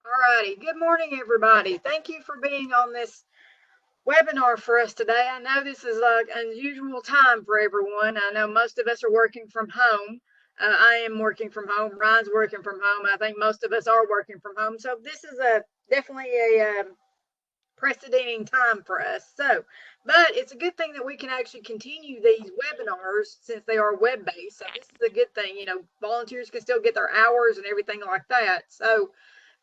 Alrighty, good morning, everybody. Thank you for being on this webinar for us today. I know this is an unusual time for everyone. I know most of us are working from home. I am working from home. Ryan's working from home. I think most of us are working from home. So this is definitely a precedenting time for us. But it's a good thing that we can actually continue these webinars since they are web-based. So this is a good thing. You know, volunteers can still get their hours and everything like that. So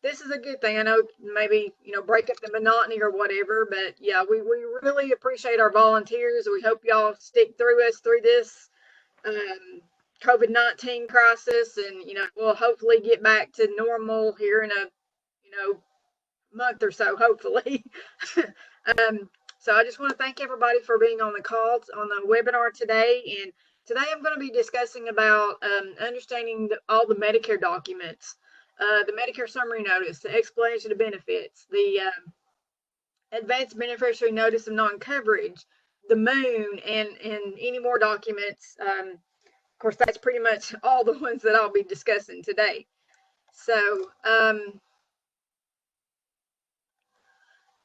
this is a good thing. I know maybe, break up the monotony or whatever, but yeah, we really appreciate our volunteers. We hope y'all stick through us through this COVID-19 crisis, and, we'll hopefully get back to normal here in a, month or so, hopefully. So I just want to thank everybody for being on the call, on the webinar today. And today I'm going to be discussing about understanding all the Medicare documents, the Medicare summary notice, the explanation of benefits, the advanced beneficiary notice of non-coverage, the moon, and any more documents. Of course, that's pretty much all the ones that I'll be discussing today. So,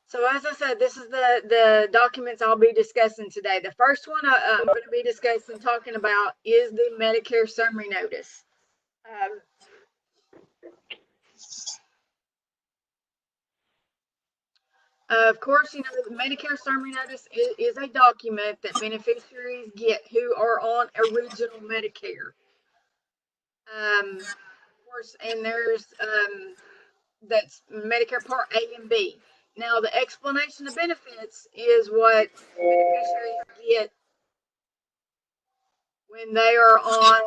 So as I said, this is the documents I'll be discussing today. The first one I'm going to be discussing, talking about, is the Medicare summary notice. Of course, the Medicare summary notice is a document that beneficiaries get who are on original Medicare. Of course, and there's that's Medicare Part A and B. Now, the explanation of benefits is what beneficiaries get when they are on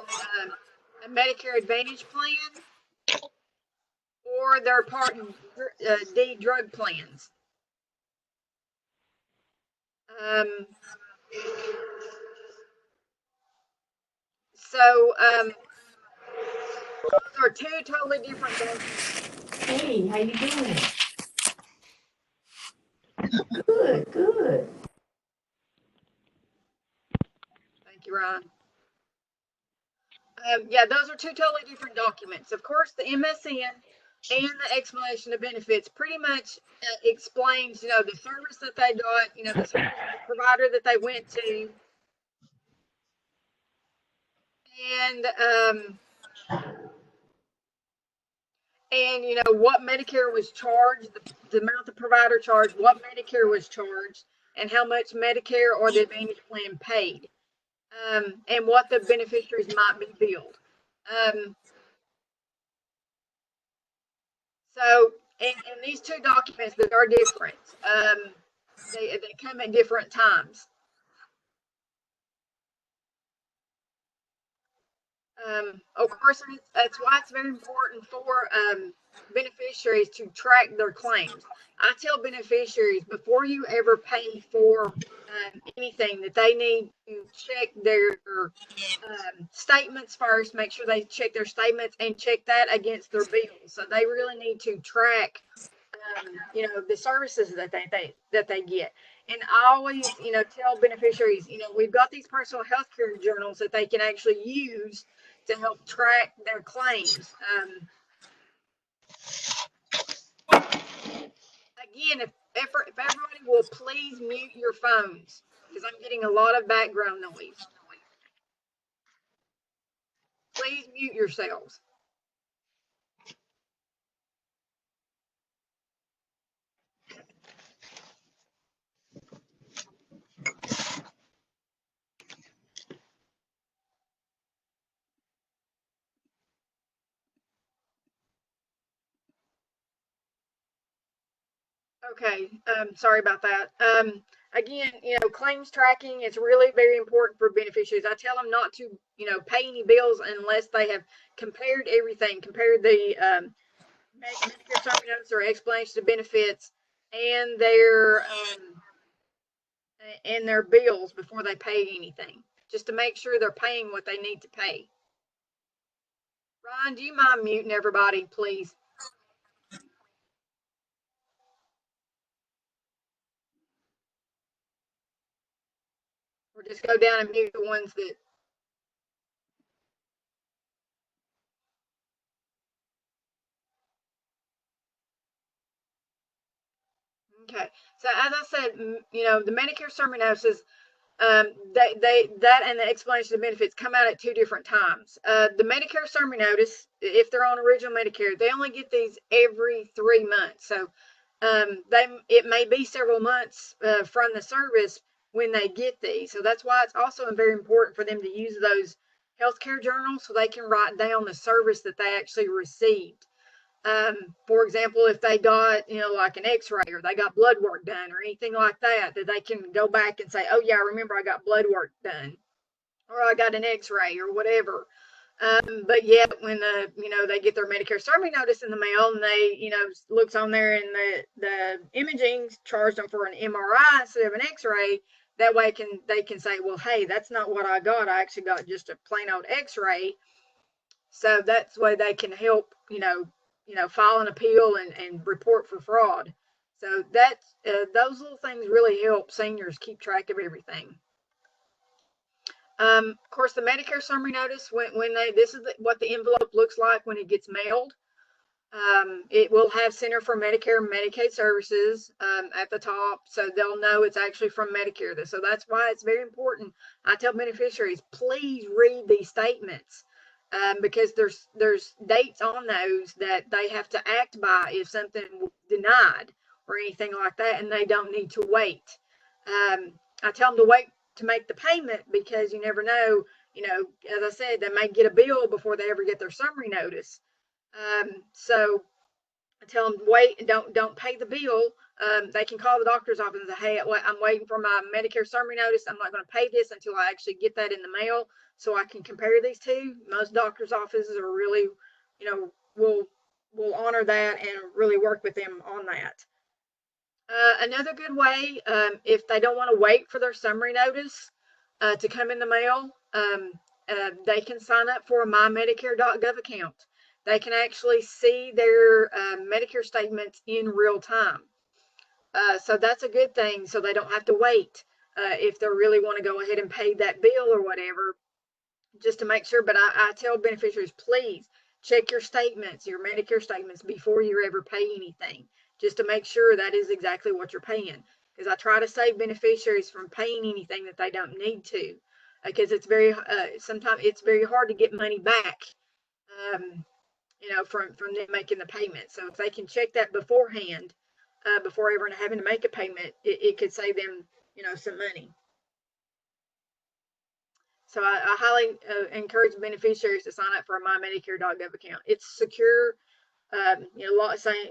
a Medicare Advantage plan or their Part D drug plans. So those are two totally different things. Hey, how you doing? Good, good. Thank you, Ryan. Yeah, those are two totally different documents. Of course, the MSN and the explanation of benefits pretty much explains, the service that they got, the service provider that they went to, and what Medicare was charged, the amount the provider charged, what Medicare was charged, and how much Medicare or the Advantage plan paid, and what the beneficiaries might be billed. So, and these two documents that are different, they come at different times. Of course, that's why it's very important for beneficiaries to track their claims. I tell beneficiaries, before you ever pay for anything, that they need to check their statements first, make sure they check their statements and check that against their bills. So they really need to track the services that they get. And I always, tell beneficiaries, we've got these personal health care journals that they can actually use to help track their claims. Again, if everybody will please mute your phones, because I'm getting a lot of background noise. Please mute yourselves. Okay, sorry about that. Again, claims tracking is really very important for beneficiaries. I tell them not to, pay any bills unless they have compared everything, compared the Medicare summary notice or explanation of benefits and their bills before they pay anything, just to make sure they're paying what they need to pay. Ryan, do you mind muting everybody, please? Or just go down and mute the ones that. Okay. So as I said, the Medicare summary notices, that and the explanation of benefits come out at two different times. The Medicare summary notice, if they're on original Medicare, they only get these every 3 months. So it may be several months from the service when they get these. So that's why it's also very important for them to use those healthcare journals so they can write down the service that they actually received. For example, if they got, like an x-ray or they got blood work done or anything like that, that they can go back and say, oh yeah, I remember I got blood work done or I got an x-ray or whatever. But yet when they get their Medicare summary notice in the mail and they, looks on there and the imaging charged them for an MRI instead of an x-ray, that way they can say, well, hey, that's not what I got. I actually got just a plain old x-ray. So that's the way they can help, file an appeal and report for fraud. So that's those little things really help seniors keep track of everything. Of course, the Medicare summary notice, this is what the envelope looks like when it gets mailed. It will have Center for Medicare and Medicaid Services at the top, so they'll know it's actually from Medicare. So that's why it's very important. I tell beneficiaries, please read these statements because there's dates on those that they have to act by if something denied or anything like that, and they don't need to wait. I tell them to wait to make the payment because you never know. As I said, they may get a bill before they ever get their summary notice. So I tell them wait and don't pay the bill. They can call the doctor's office and say, hey, I'm waiting for my Medicare summary notice. I'm not going to pay this until I actually get that in the mail so I can compare these two. Most doctor's offices are really, will honor that and really work with them on that. Another good way, if they don't want to wait for their summary notice to come in the mail, they can sign up for a mymedicare.gov account. They can actually see their Medicare statements in real time. So that's a good thing. So they don't have to wait if they really want to go ahead and pay that bill or whatever, just to make sure. But I tell beneficiaries, please check your statements, your Medicare statements, before you ever pay anything, just to make sure that is exactly what you're paying. Because I try to save beneficiaries from paying anything that they don't need to, because it's sometimes it's very hard to get money back. From them making the payment. So if they can check that beforehand, before ever having to make a payment, it could save them, some money. So I highly encourage beneficiaries to sign up for a mymedicare.gov account. It's secure. Saying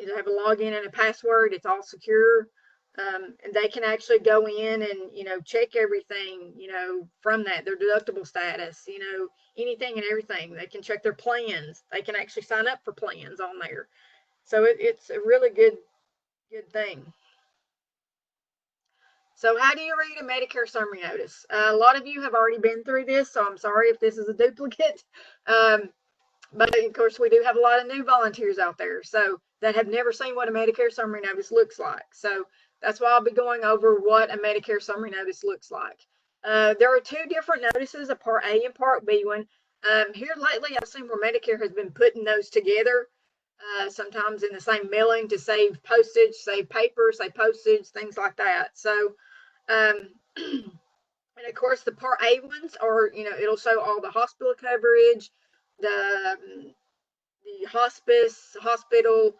you have a login and a password. It's all secure. And they can actually go in and, check everything, from that, their deductible status, anything and everything. They can check their plans. They can actually sign up for plans on there. So it's a really good thing. So how do you read a Medicare summary notice? A lot of you have already been through this, so I'm sorry if this is a duplicate. But of course, we do have a lot of new volunteers out there, so that have never seen what a Medicare summary notice looks like. So that's why I'll be going over what a Medicare summary notice looks like. There are two different notices, a Part A and Part B one. Here lately, I've seen where Medicare has been putting those together, sometimes in the same mailing to save postage, save paper, save postage, things like that. So, and of course, the Part A ones are, it'll show all the hospital coverage, the hospice, hospital,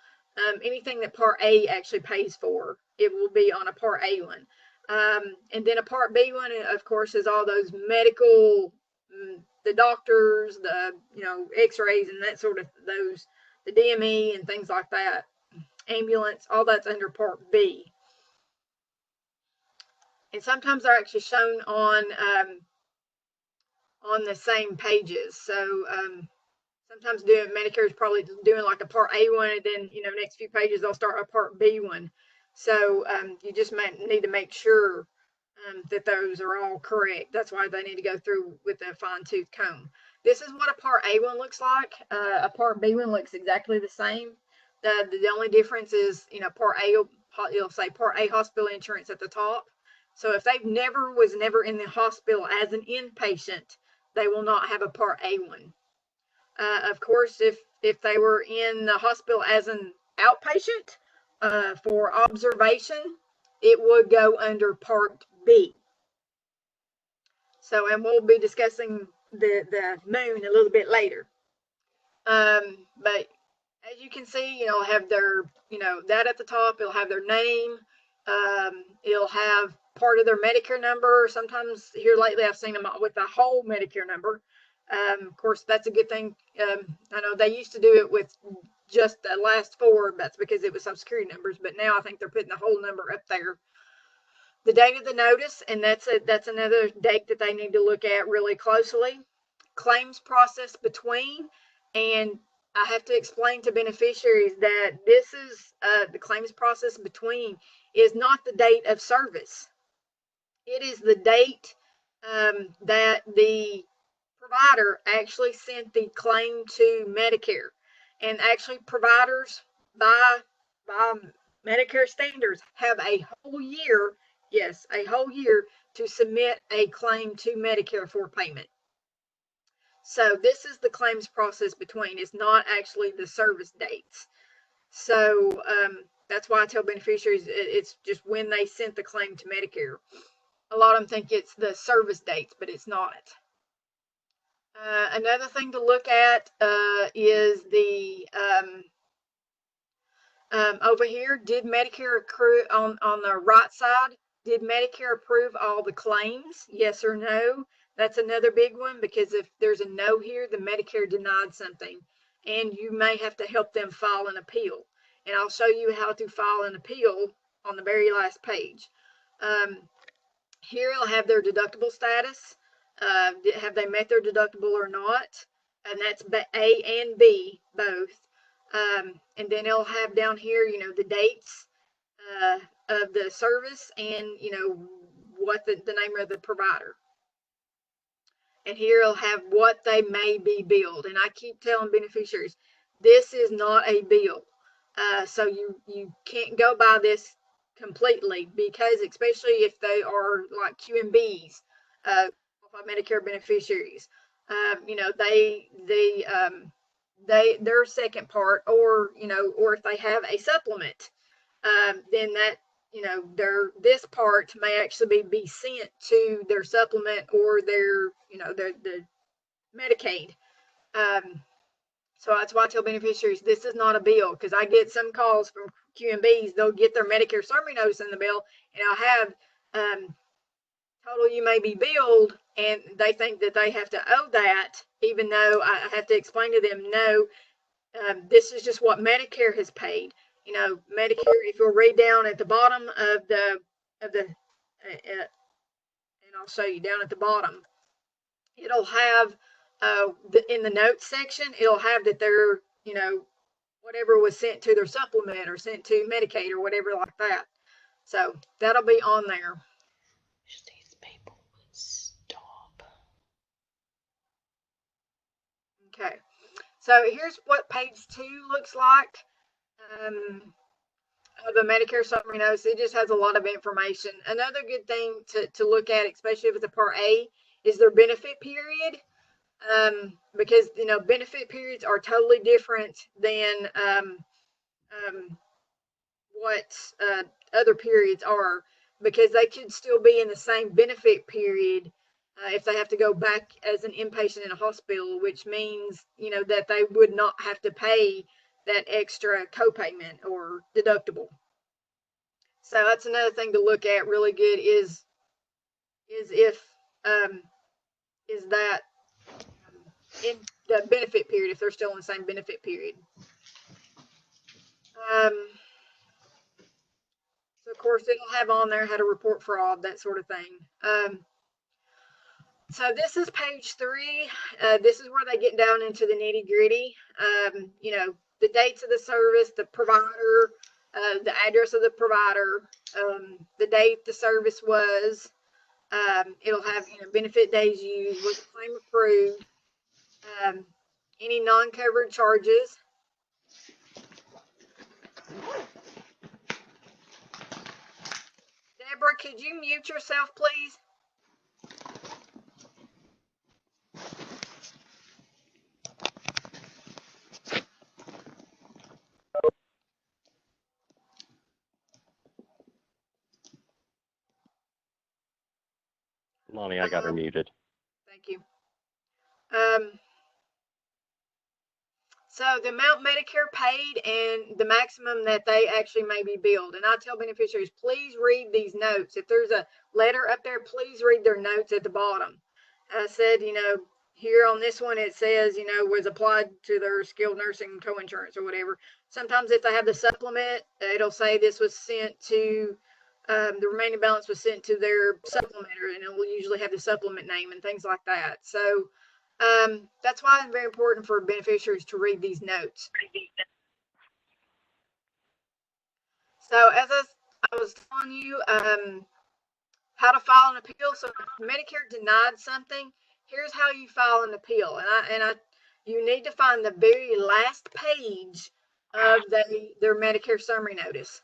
anything that Part A actually pays for, it will be on a Part A one. And then a Part B one, of course, is all those medical, the doctors, the, x-rays and that sort of those, the DME and things like that, ambulance, all that's under Part B. And sometimes they're actually shown on the same pages. So sometimes Medicare is probably doing like a Part A one, and then next few pages they'll start a Part B one. So you just need to make sure that those are all correct. That's why they need to go through with a fine-tooth comb. This is what a Part A one looks like. A Part B one looks exactly the same. The only difference is, Part A, it'll say Part A hospital insurance at the top. So if they've was never in the hospital as an inpatient, they will not have a Part A one. Of course, if they were in the hospital as an outpatient for observation, it would go under Part B. So, and we'll be discussing the moon a little bit later. But as you can see, have their, that at the top, it'll have their name. It'll have part of their Medicare number. Sometimes here lately, I've seen them with the whole Medicare number. Of course, that's a good thing. I know they used to do it with just the last four. That's because it was Social Security numbers. But now I think they're putting the whole number up there. The date of the notice, and that's another date that they need to look at really closely. Claims process between, and I have to explain to beneficiaries that this is the claims process between is not the date of service. It is the date that the provider actually sent the claim to Medicare. And actually, providers by Medicare standards have a whole year, yes, a whole year to submit a claim to Medicare for payment. So this is the claims process between. It's not actually the service dates. So that's why I tell beneficiaries it's just when they sent the claim to Medicare. A lot of them think it's the service dates, but it's not. Another thing to look at is the over here, did Medicare accrue on the right side? Did Medicare approve all the claims? Yes or no? That's another big one, because if there's a no here, the Medicare denied something, and you may have to help them file an appeal. And I'll show you how to file an appeal on the very last page. Here it'll have their deductible status. Have they met their deductible or not? And that's A and B, both. And then it'll have down here, the dates of the service and, what the name of the provider. And here it'll have what they may be billed. And I keep telling beneficiaries, this is not a bill. So you can't go by this completely, because especially if they are like QMBs, Medicare beneficiaries, their second part, or or if they have a supplement, then that this part may actually be sent to their supplement or their the Medicaid. So that's why I tell beneficiaries this is not a bill, because I get some calls from QMBs. They'll get their Medicare summary notice in the bill, and I'll have total you may be billed, and they think that they have to owe that, even though I have to explain to them, no, this is just what Medicare has paid. Medicare, if you'll read down at the bottom of the, and I'll show you down at the bottom, it'll have, in the notes section, it'll have that they're, whatever was sent to their supplement or sent to Medicaid or whatever like that. So that'll be on there. These people would stop. Okay. So here's what page 2 looks like. Of a Medicare summary notice. It just has a lot of information. Another good thing to look at, especially if it's a Part A, is their benefit period. Because benefit periods are totally different than what other periods are, because they could still be in the same benefit period if they have to go back as an inpatient in a hospital, which means that they would not have to pay that extra copayment or deductible. So that's another thing to look at really good is if is that in the benefit period, if they're still in the same benefit period. So of course it'll have on there how to report fraud, that sort of thing. So this is page 3. This is where they get down into the nitty gritty. The dates of the service, the provider, the address of the provider, the date the service was. It'll have benefit days used, was the claim approved, any non-covered charges. Deborah, could you mute yourself, please? Lonnie, I got her muted. Thank you. So the amount Medicare paid and the maximum that they actually may be billed. And I tell beneficiaries, please read these notes. If there's a letter up there, please read their notes at the bottom. I said, here on this one, it says, was applied to their skilled nursing co-insurance or whatever. Sometimes if they have the supplement, it'll say this was sent to, the remaining balance was sent to their supplementer, and it will usually have the supplement name and things like that. So that's why it's very important for beneficiaries to read these notes. So as I was telling you, how to file an appeal. So if Medicare denied something, here's how you file an appeal. You need to find the very last page of their Medicare summary notice.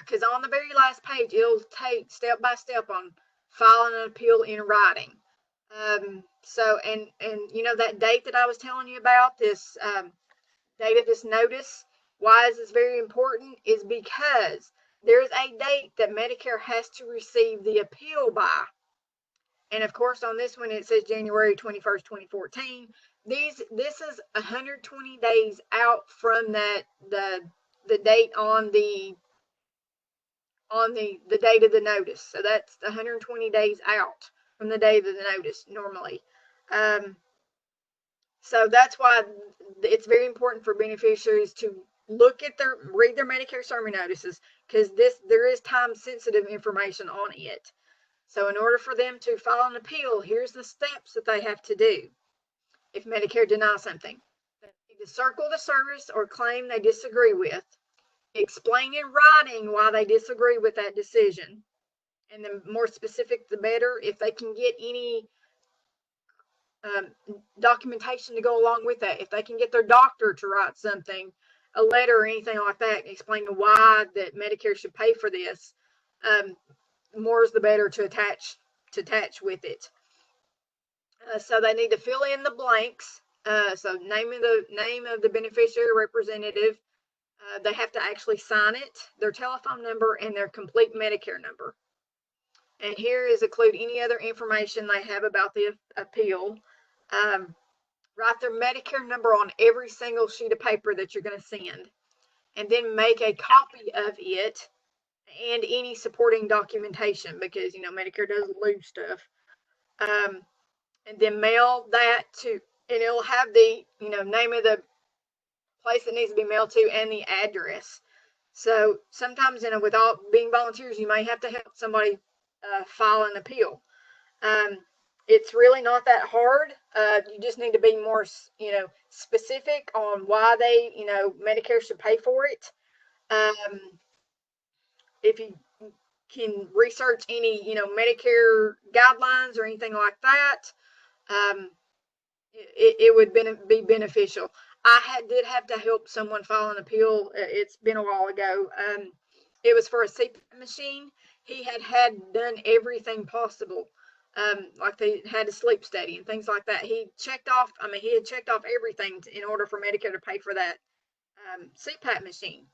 Because on the very last page, it'll take step by step on filing an appeal in writing. So that date that I was telling you about, this date of this notice, why is this very important? Is because there's a date that Medicare has to receive the appeal by. And of course, on this one, it says January 21st, 2014. This is 120 days out from the date on the date of the notice. So that's 120 days out from the date of the notice normally. So that's why it's very important for beneficiaries to read their Medicare summary notices, because there is time sensitive information on it. So in order for them to file an appeal, here's the steps that they have to do. If Medicare denies something, they need to circle the service or claim they disagree with, explain in writing why they disagree with that decision, and the more specific the better. If they can get any documentation to go along with that, if they can get their doctor to write something, a letter or anything like that, explaining why that Medicare should pay for this, more is the better to attach with it. So they need to fill in the blanks. So name of the beneficiary representative. They have to actually sign it, their telephone number, and their complete Medicare number. And here is include any other information they have about the appeal. Write their Medicare number on every single sheet of paper that you're going to send, and then make a copy of it and any supporting documentation, because Medicare doesn't lose stuff. And then mail that to, and it'll have the name of the place that needs to be mailed to and the address. So sometimes without being volunteers, you may have to help somebody file an appeal. It's really not that hard. You just need to be more, specific on why they, Medicare should pay for it. If you can research any, Medicare guidelines or anything like that, it would be beneficial. I did have to help someone file an appeal. It's been a while ago. It was for a CPAP machine. He had done everything possible. Like they had a sleep study and things like that. He had checked off everything in order for Medicare to pay for that CPAP machine.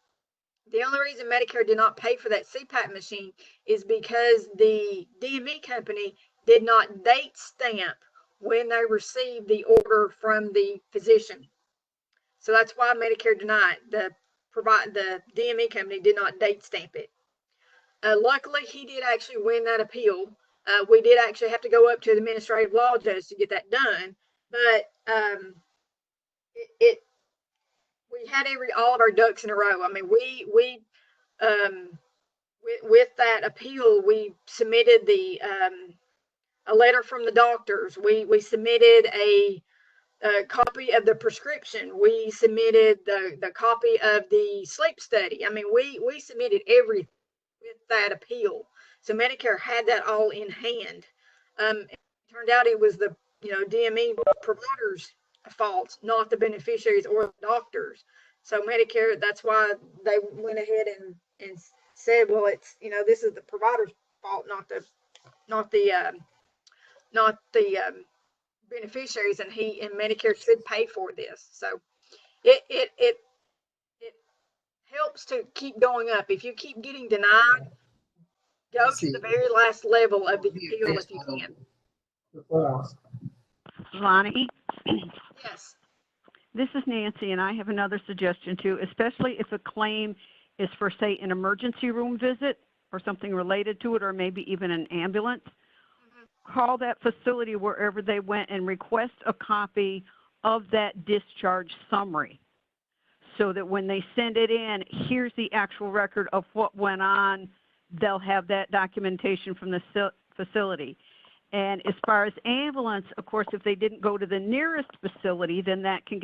The only reason Medicare did not pay for that CPAP machine is because the DME company did not date stamp when they received the order from the physician. So that's why Medicare denied. The DME company did not date stamp it. Luckily, he did actually win that appeal. We did actually have to go up to the administrative law judge to get that done, but we had all of our ducks in a row. I mean, with that appeal, we submitted a letter from the doctors. We submitted a copy of the prescription. We submitted the copy of the sleep study. I mean, we submitted everything with that appeal. So Medicare had that all in hand. It turned out it was the DME providers' fault, not the beneficiaries or the doctors. So Medicare, that's why they went ahead and said, well, it's this is the provider's fault, not the beneficiaries, and Medicare should pay for this. So it helps to keep going up. If you keep getting denied, Go to the very last level of the appeal if you can. Lonnie, Yes. this is Nancy, and I have another suggestion too, especially if a claim is for, say, an emergency room visit or something related to it, or maybe even an ambulance. Call that facility wherever they went and request a copy of that discharge summary, so that when they send it in, here's the actual record of what went on. They'll have that documentation from the facility. And as far as ambulance, of course, if they didn't go to the nearest facility, then that can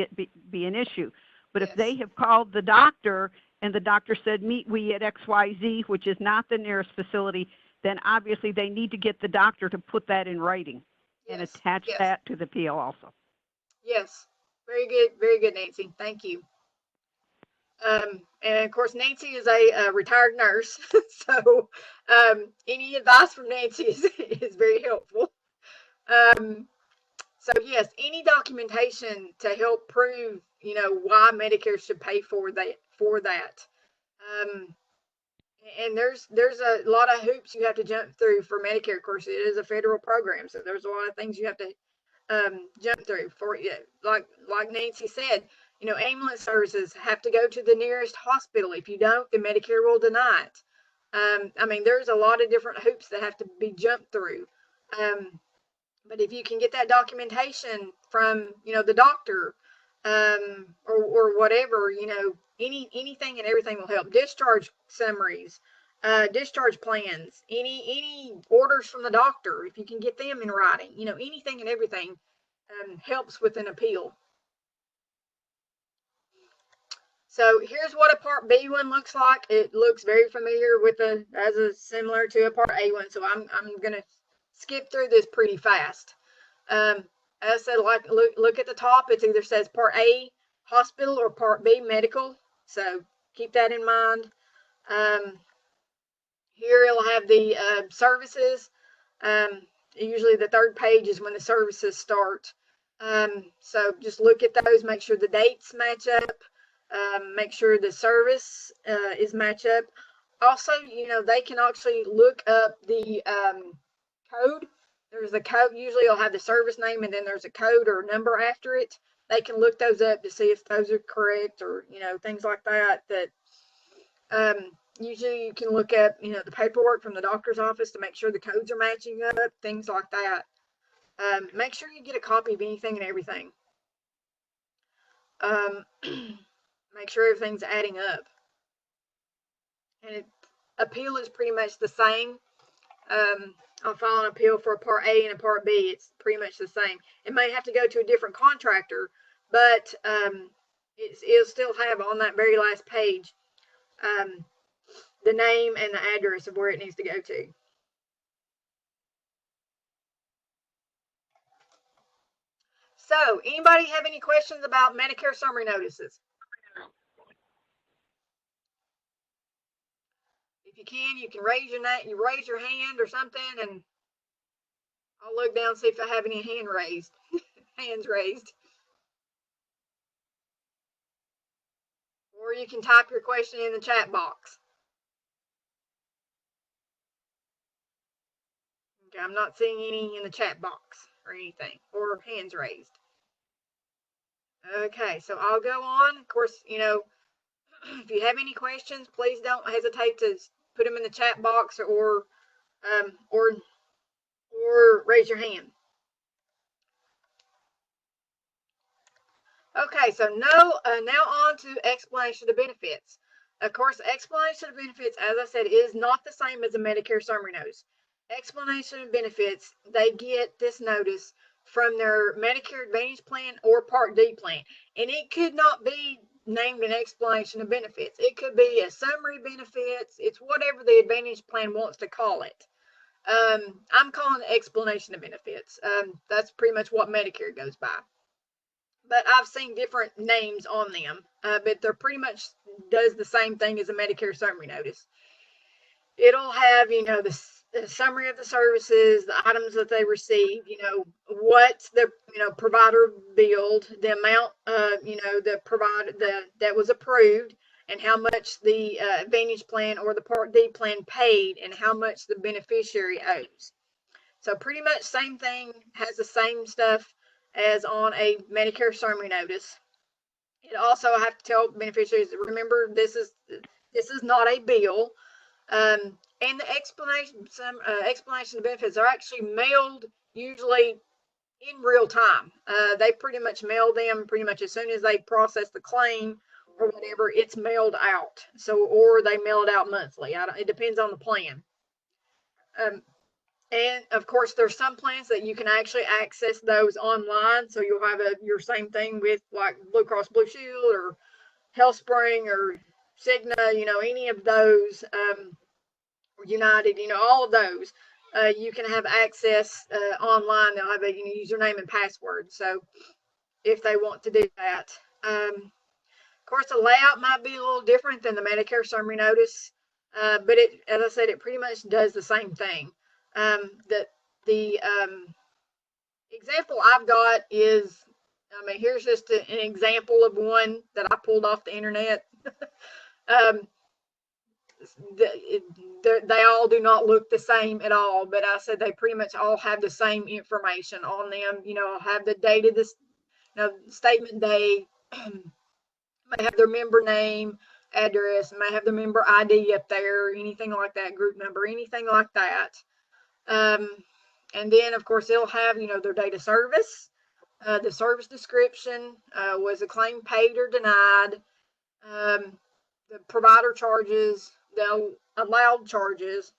be an issue. But Yes. if they have called the doctor and the doctor said, meet we at XYZ, which is not the nearest facility, then obviously they need to get the doctor to put that in writing and Yes. attach Yes. that to the PO also. Yes. Very good, Nancy. Thank you. And of course, Nancy is a retired nurse, so any advice from Nancy is very helpful. So yes, any documentation to help prove, why Medicare should pay for that. And there's a lot of hoops you have to jump through for Medicare. Of course, it is a federal program, so there's a lot of things you have to jump through for you. Like Nancy said, ambulance services have to go to the nearest hospital. If you don't, the Medicare will deny it. I mean, there's a lot of different hoops that have to be jumped through. But if you can get that documentation from, the doctor, or whatever, anything and everything will help. Discharge summaries, discharge plans, any orders from the doctor, if you can get them in writing, anything and everything helps with an appeal. So here's what a Part B one looks like. It looks very familiar with similar to a Part A one. So I'm gonna skip through this pretty fast. As I said, look at the top. It either says Part A hospital or Part B medical. So keep that in mind. Here it'll have the services. Usually the third page is when the services start. So just look at those. Make sure the dates match up. Make sure the service is match up. Also, they can actually look up the code. There's a code. Usually it'll have the service name and then there's a code or a number after it. They can look those up to see if those are correct, or things like that. Usually you can look up the paperwork from the doctor's office to make sure the codes are matching up, things like that. Make sure you get a copy of anything and everything. Make sure everything's adding up. And appeal is pretty much the same. I'll file an appeal for a Part A and a Part B. It's pretty much the same. It may have to go to a different contractor, but it'll still have on that very last page the name and the address of where it needs to go to. So, anybody have any questions about Medicare summary notices? If you can raise your hand or something, and I'll look down and see if I have any hands raised. Or you can type your question in the chat box. Okay, I'm not seeing any in the chat box or anything, or hands raised. Okay, so I'll go on. Of course, if you have any questions, please don't hesitate to put them in the chat box or raise your hand. Okay, so now on to explanation of benefits. Of course, explanation of benefits, as I said, is not the same as a Medicare summary notice. Explanation of benefits, they get this notice from their Medicare Advantage plan or Part D plan. And it could not be named an explanation of benefits. It could be a summary benefits. It's whatever the Advantage plan wants to call it. I'm calling it explanation of benefits. That's pretty much what Medicare goes by. But I've seen different names on them, but they're pretty much does the same thing as a Medicare summary notice. It'll have, the summary of the services, the items that they receive, what the, provider billed, the amount, that was approved, and how much the Advantage plan or the Part D plan paid and how much the beneficiary owes. So pretty much same thing, has the same stuff as on a Medicare summary notice. It also have to tell beneficiaries, remember, this is not a bill. And the explanation of benefits are actually mailed usually in real time. They pretty much mail them pretty much as soon as they process the claim or whatever, it's mailed out. So, or they mail it out monthly. It depends on the plan. And of course, there's some plans that you can actually access those online. So you'll have your same thing with like Blue Cross Blue Shield or HealthSpring or Cigna, any of those, United, all of those. You can have access online. They'll have a username and password. So if they want to do that. Of course, the layout might be a little different than the Medicare summary notice, but as I said, it pretty much does the same thing. The example I've got is, here's just an example of one that I pulled off the internet. They all do not look the same at all, but I said they pretty much all have the same information on them. Have the date of this, statement date, may have their member name, address, may have the member ID up there, anything like that, group number, anything like that. And then, of course, they'll have, their date of service, the service description, was a claim paid or denied, the provider charges, the allowed charges,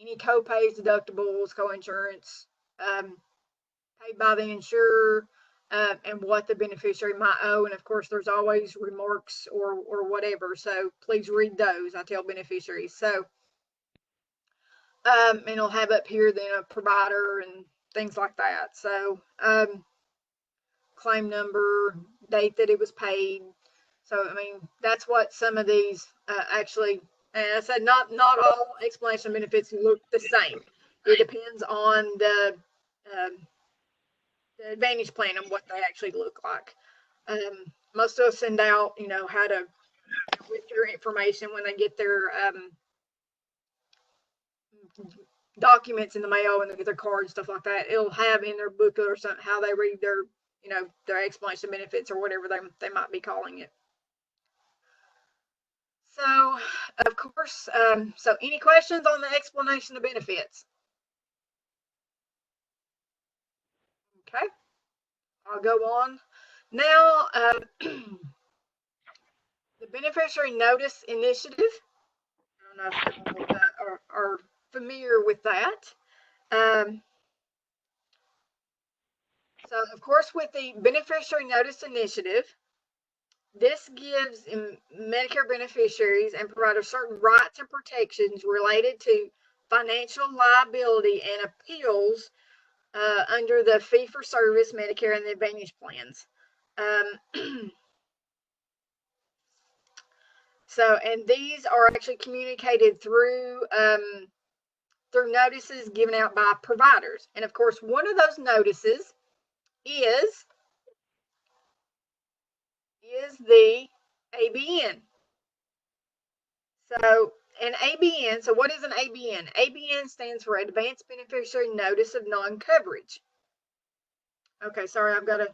any co-pays, deductibles, co-insurance, paid by the insurer, and what the beneficiary might owe. And of course, there's always remarks or whatever. So please read those. I tell beneficiaries. So, and it'll have up here then a provider and things like that. So, claim number, date that it was paid. So, that's what some of these actually, and I said not all explanation benefits look the same. It depends on the Advantage plan and what they actually look like. Most of us send out, how to, with your information when they get their documents in the mail and they get their cards, stuff like that. It'll have in their booklet or something how they read their, their explanation benefits or whatever they might be calling it. So, of course, so any questions on the explanation of benefits? Okay, I'll go on. Now, the Beneficiary Notice Initiative. I don't know if people are familiar with that. So, of course, with the Beneficiary Notice Initiative, this gives Medicare beneficiaries and providers certain rights and protections related to financial liability and appeals under the fee-for-service Medicare and the Advantage plans. So, and these are actually communicated through notices given out by providers. And of course, one of those notices is the ABN. So an ABN, so what is an ABN? ABN stands for Advanced Beneficiary Notice of Non-Coverage. Okay, sorry, I've got a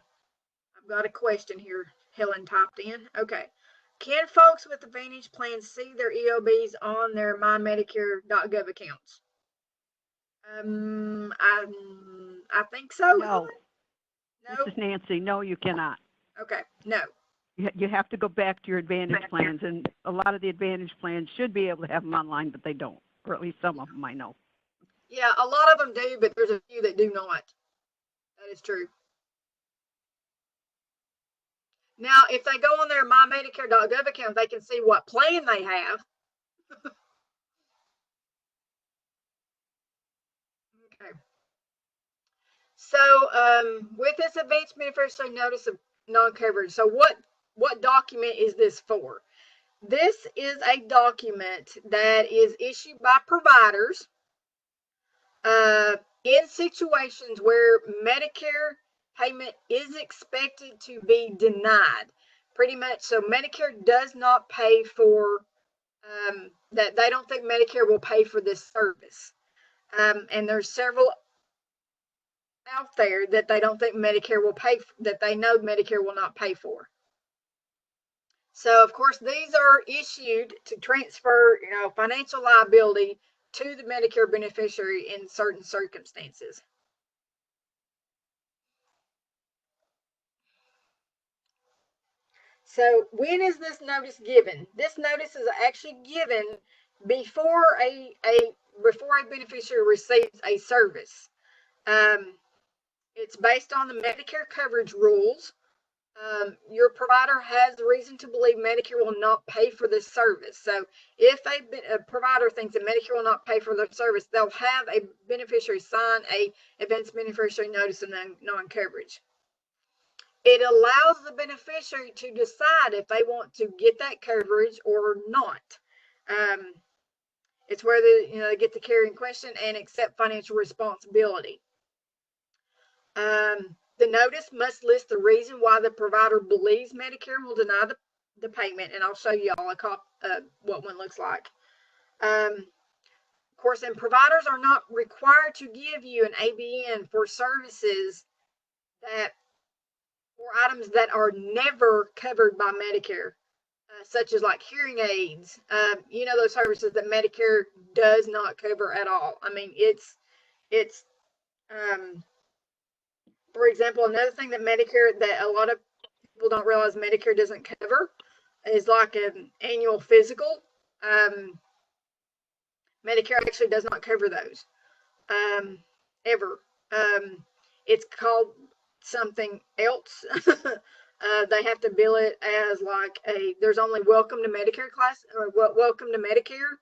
question here. Helen typed in. Okay. Can folks with Advantage plans see their EOBs on their MyMedicare.gov accounts? I think so. No. No? This is Nancy. No, you cannot. Okay, no. You have to go back to your Advantage plans, and a lot of the Advantage plans should be able to have them online, but they don't, or at least some of them I know. Yeah, a lot of them do, but there's a few that do not. That is true. Now, if they go on their MyMedicare.gov account, they can see what plan they have. Okay. So, with this Advanced Beneficiary Notice of Non-Coverage, so what document is this for? This is a document that is issued by providers in situations where Medicare payment is expected to be denied. pretty much. So Medicare does not pay for that. They don't think Medicare will pay for this service. And there's several out there that they don't think Medicare will pay for, that they know Medicare will not pay for. So of course these are issued to transfer, financial liability to the Medicare beneficiary in certain circumstances. So when is this notice given? This notice is actually given before a beneficiary receives a service. It's based on the Medicare coverage rules. Your provider has reason to believe Medicare will not pay for this service. So if a provider thinks that Medicare will not pay for their service, they'll have a beneficiary sign a advance beneficiary notice of non-coverage. It allows the beneficiary to decide if they want to get that coverage or not. It's where they get to carry in question and accept financial responsibility. The notice must list the reason why the provider believes Medicare will deny the payment, and I'll show you all what one looks like. Of course, and providers are not required to give you an ABN for services or items that are never covered by Medicare, such as like hearing aids, those services that Medicare does not cover at all. I mean, it's for example, another thing that a lot of people don't realize Medicare doesn't cover is like an annual physical. Medicare actually does not cover those ever. It's called something else. They have to bill it as like there's only welcome to Medicare class or welcome to Medicare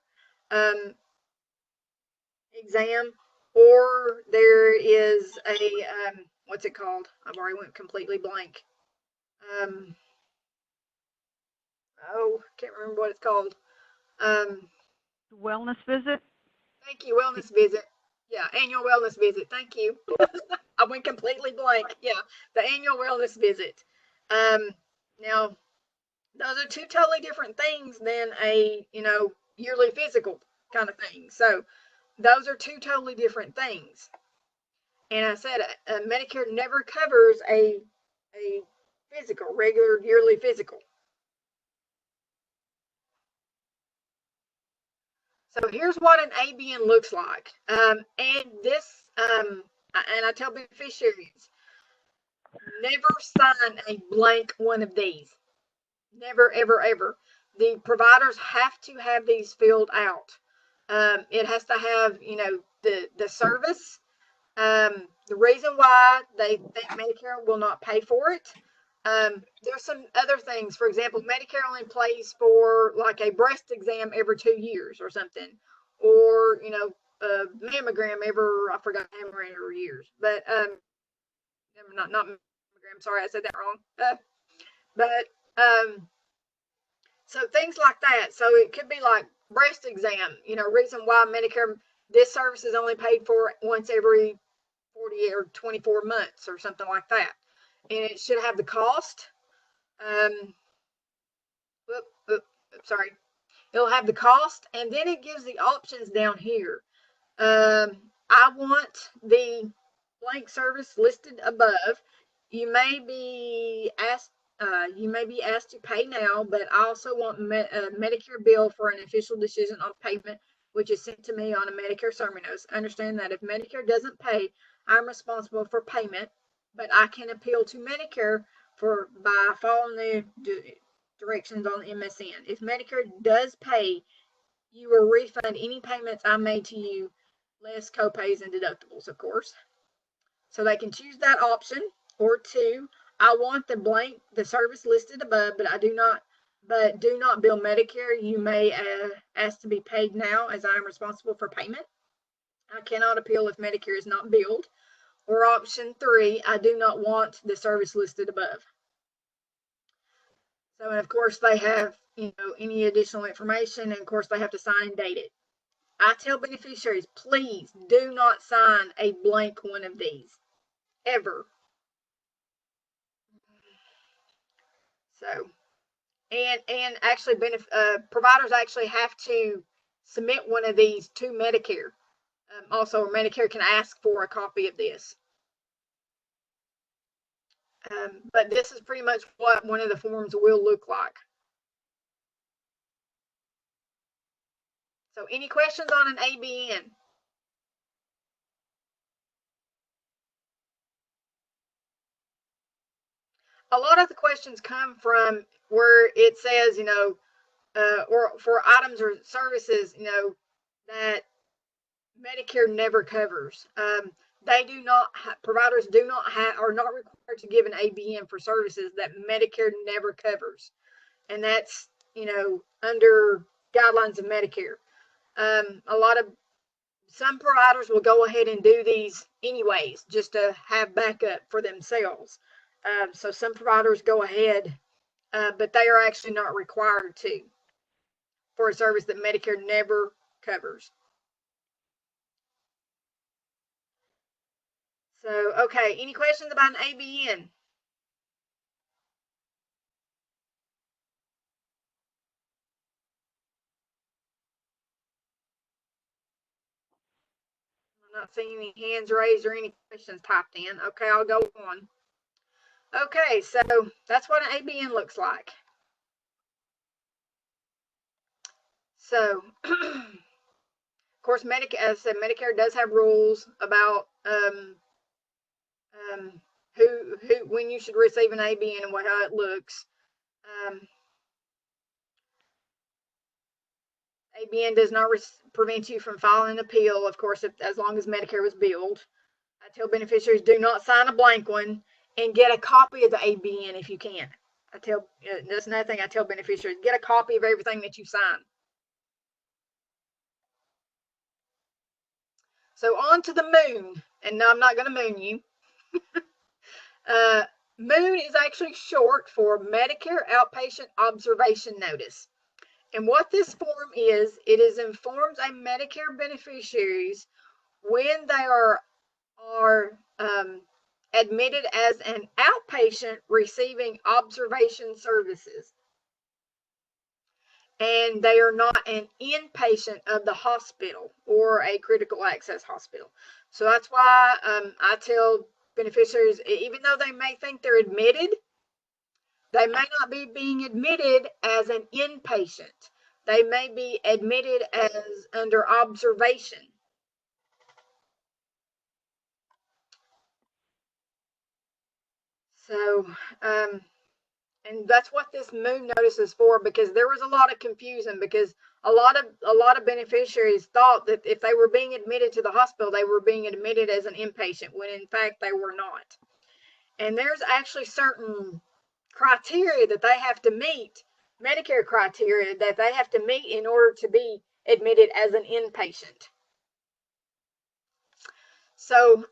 exam, or there is a what's it called? I've already went completely blank. Can't remember what it's called. Wellness visit? Thank you, wellness visit. Yeah, annual wellness visit. Thank you. I went completely blank. Yeah, the annual wellness visit. Now, those are two totally different things than a, yearly physical kind of thing. So those are two totally different things. And I said Medicare never covers a physical, regular yearly physical. So here's what an ABN looks like. And I tell beneficiaries, never sign a blank one of these. Never, ever, ever. The providers have to have these filled out. It has to have, the service, the reason why they think Medicare will not pay for it. There's some other things. For example, Medicare only pays for like a breast exam every 2 years or something, or a mammogram I forgot mammogram every years, but not mammogram. Sorry, I said that wrong. So things like that. So it could be like breast exam. Reason why Medicare this service is only paid for once every 40 or 24 months or something like that, and it should have the cost. Sorry. It'll have the cost, and then it gives the options down here. I want the blank service listed above. You may be asked to pay now, but I also want a Medicare bill for an official decision on payment, which is sent to me on a Medicare summary notice. Understand that if Medicare doesn't pay, I'm responsible for payment, but I can appeal to Medicare by following the directions on the MSN. If Medicare does pay, you will refund any payments I made to you, less copays and deductibles, of course. So they can choose that option. Or 2, I want the service listed above, but do not bill Medicare. You may ask to be paid now, as I am responsible for payment. I cannot appeal if Medicare is not billed. Or option 3, I do not want the service listed above. So, and of course, they have, any additional information, and of course, they have to sign and date it. I tell beneficiaries, please do not sign a blank one of these, ever. So, and actually providers actually have to submit one of these to Medicare. Also, Medicare can ask for a copy of this. But this is pretty much what one of the forms will look like. So any questions on an ABN? A lot of the questions come from where it says, or for items or services, that Medicare never covers. They do not, providers do not have, are not required to give an ABN for services that Medicare never covers. And that's, under guidelines of Medicare. Some providers will go ahead and do these anyways, just to have backup for themselves. So some providers go ahead, but they are actually not required to for a service that Medicare never covers. So, okay, any questions about an ABN? I'm not seeing any hands raised or any questions typed in. Okay, I'll go on. Okay, so that's what an ABN looks like. So, of course, Medicare, as I said, Medicare does have rules about who when you should receive an ABN and how it looks. ABN does not prevent you from filing an appeal, of course, as long as Medicare was billed. I tell beneficiaries, do not sign a blank one and get a copy of the ABN if you can. That's another thing I tell beneficiaries, get a copy of everything that you sign. So on to the moon, and no, I'm not going to moon you. Moon is actually short for Medicare Outpatient Observation Notice. And what this form is, it informs a Medicare beneficiaries when they are admitted as an outpatient receiving observation services, and they are not an inpatient of the hospital or a critical access hospital. So that's why I tell beneficiaries, even though they may think they're admitted, they may not be being admitted as an inpatient. They may be admitted as under observation. So, and that's what this moon notice is for, because there was a lot of confusion, because a lot of beneficiaries thought that if they were being admitted to the hospital, they were being admitted as an inpatient, when in fact they were not. And there's actually certain criteria that they have to meet, Medicare criteria that they have to meet in order to be admitted as an inpatient. So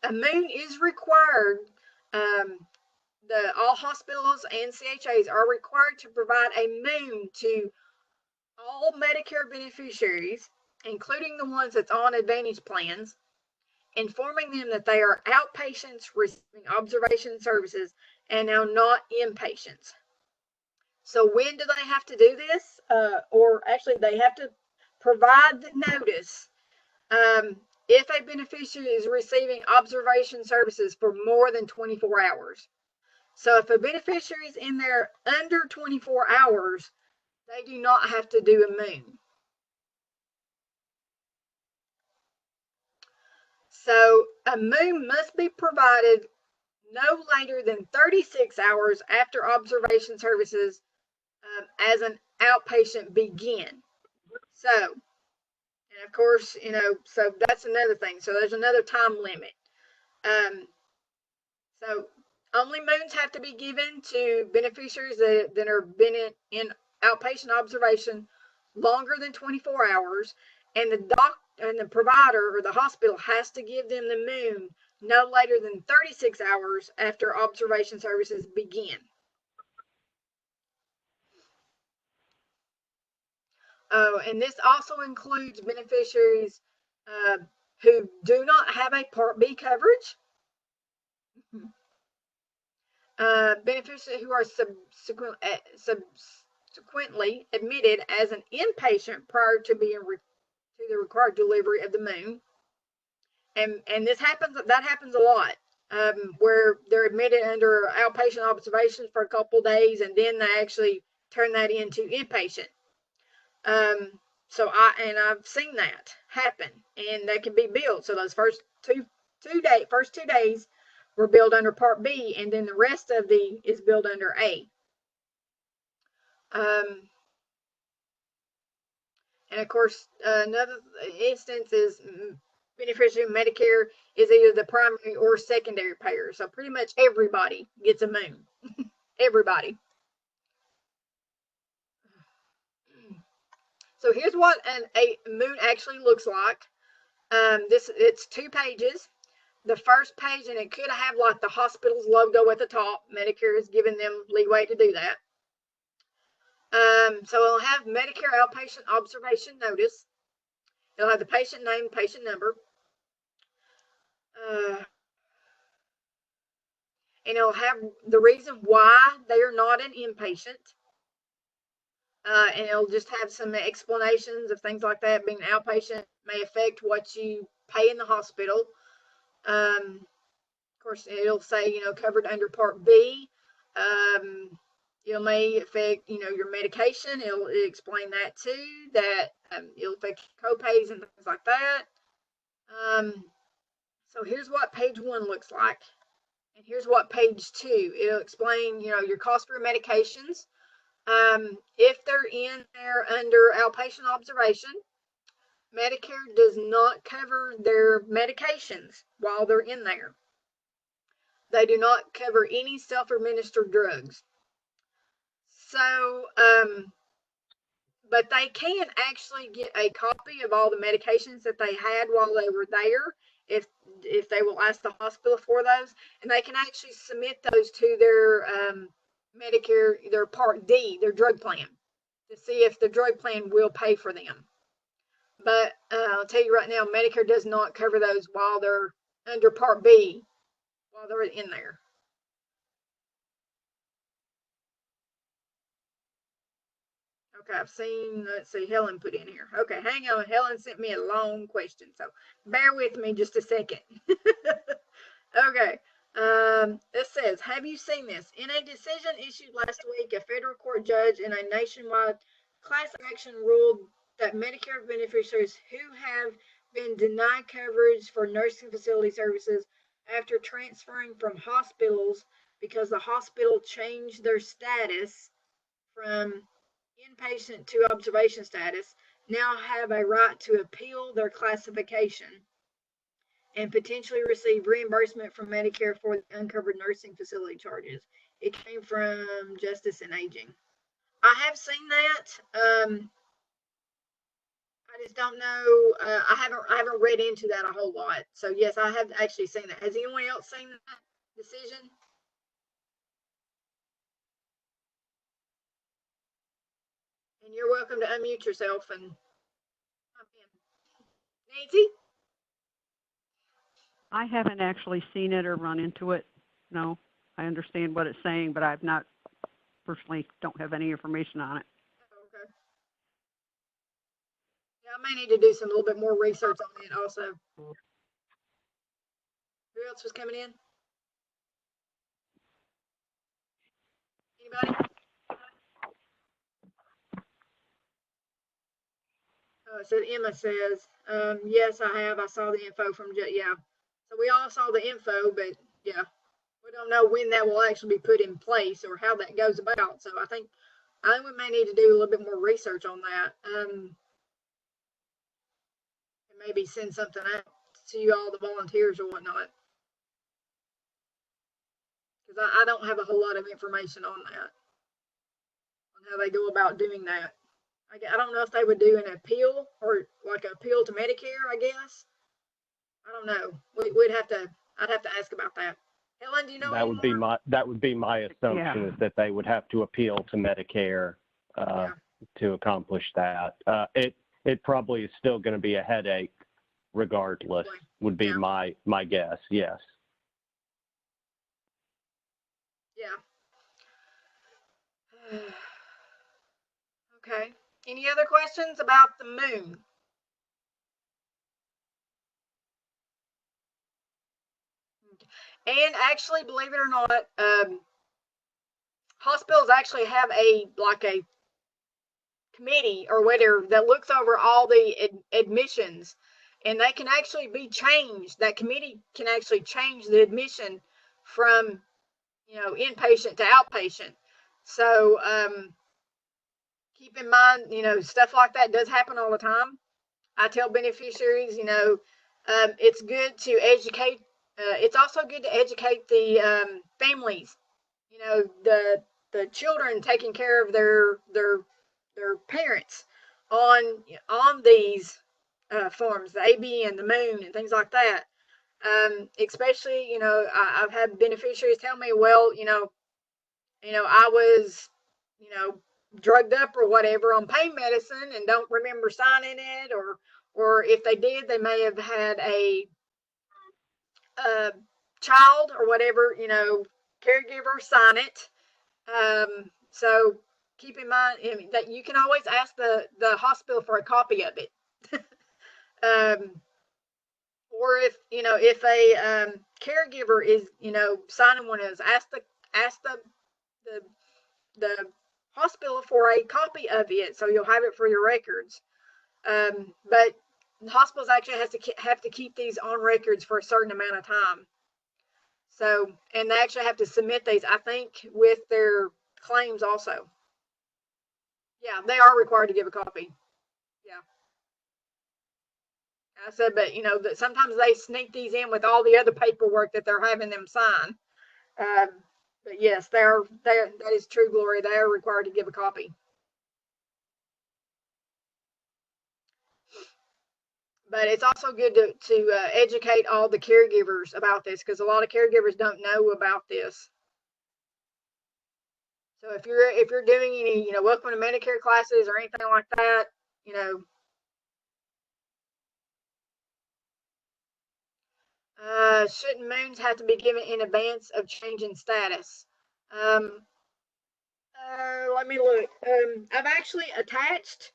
a moon is required. All hospitals and CHAs are required to provide a moon to all Medicare beneficiaries, including the ones that's on Advantage plans, informing them that they are outpatients receiving observation services and are not inpatients. So when do they have to do this? Or actually, they have to provide the notice if a beneficiary is receiving observation services for more than 24 hours. So if a beneficiary is in there under 24 hours, they do not have to do a moon. So a moon must be provided no later than 36 hours after observation services as an outpatient begin. So, and of course, so that's another thing. So there's another time limit. So only moons have to be given to beneficiaries that are been in outpatient observation longer than 24 hours, and the provider or the hospital has to give them the moon no later than 36 hours after observation services begin. Oh, and this also includes beneficiaries who do not have a Part B coverage, Beneficiaries who are subsequently admitted as an inpatient prior to being to the required delivery of the moon. And this happens, that happens a lot, where they're admitted under outpatient observation for a couple days, and then they actually turn that into inpatient. So I've seen that happen, and that can be billed. So those first two days were billed under Part B, and then the rest of the is billed under A. And of course, another instance is beneficiary of Medicare is either the primary or secondary payer. So pretty much everybody gets a moon. Everybody. So here's what a moon actually looks like. It's 2 pages. The first page, and it could have like the hospital's logo at the top. Medicare is giving them leeway to do that. So it'll have Medicare outpatient observation notice. It'll have the patient name, patient number. And it'll have the reason why they are not an inpatient. And it'll just have some explanations of things like that. Being an outpatient may affect what you pay in the hospital. Of course, it'll say, covered under Part B. It may affect, your medication. It'll explain that too, that it'll affect copays and things like that. So here's what page 1 looks like. And here's what page 2, it'll explain, your cost for medications. If they're in there under outpatient observation, Medicare does not cover their medications while they're in there. They do not cover any self-administered drugs. So, but they can actually get a copy of all the medications that they had while they were there, if they will ask the hospital for those, and they can actually submit those to their Medicare, their Part D, their drug plan, to see if the drug plan will pay for them. But I'll tell you right now, Medicare does not cover those while they're under Part B, while they're in there. Okay, I've seen, let's see, Helen put in here. Okay, hang on. Helen sent me a long question, so bear with me just a second. Okay, it says, have you seen this? In a decision issued last week, a federal court judge in a nationwide class action ruled that Medicare beneficiaries who have been denied coverage for nursing facility services after transferring from hospitals because the hospital changed their status from inpatient to observation status now have a right to appeal their classification and potentially receive reimbursement from Medicare for the uncovered nursing facility charges. It came from Justice and Aging. I have seen that. I just don't know. I haven't read into that a whole lot. So yes, I have actually seen that. Has anyone else seen that decision? And you're welcome to unmute yourself and come in. Nancy? I haven't actually seen it or run into it. No, I understand what it's saying, but I've not personally don't have any information on it. Okay. Yeah, I may need to do some little bit more research on it also. Who else was coming in? Anybody? Oh, it said Emma says, yes, I have. I saw the info from, yeah. So we all saw the info, but yeah, we don't know when that will actually be put in place or how that goes about. So I think we may need to do a little bit more research on that. And maybe send something out to you all, the volunteers or whatnot. Because I don't have a whole lot of information on that, on how they go about doing that. I don't know if they would do an appeal or like an appeal to Medicare, I guess. I don't know. I'd have to ask about that. Helen, do you know? That would be my assumption, is that they would have to appeal to Medicare to accomplish that. It probably is still going to be a headache regardless, would be my guess. Yes. Yeah, Okay. Any other questions about the moon? And actually, believe it or not, hospitals actually have a committee or whatever that looks over all the admissions, and they can actually be changed. That committee can actually change the admission from inpatient to outpatient. So keep in mind, stuff like that does happen all the time. I tell beneficiaries, it's good to educate. It's also good to educate the families. The children taking care of their parents on these forms, the ABN, the moon, and things like that. Especially, I've had beneficiaries tell me, well, I was, drugged up or whatever on pain medicine and don't remember signing it, or if they did, they may have had a child or whatever, caregiver sign it. So keep in mind that you can always ask the hospital for a copy of it. Or if a caregiver is signing one of those, ask the the hospital for a copy of it so you'll have it for your records. But hospitals actually have to keep these on records for a certain amount of time. So, and they actually have to submit these, I think, with their claims also. Yeah, they are required to give a copy. Yeah. I said, but that sometimes they sneak these in with all the other paperwork that they're having them sign. Um, but yes, that is true, Glory. They are required to give a copy. But it's also good to educate all the caregivers about this, because a lot of caregivers don't know about this. So if you're doing any welcome to Medicare classes or anything like that, shouldn't moons have to be given in advance of change in status? Um, Let me look. I've actually attached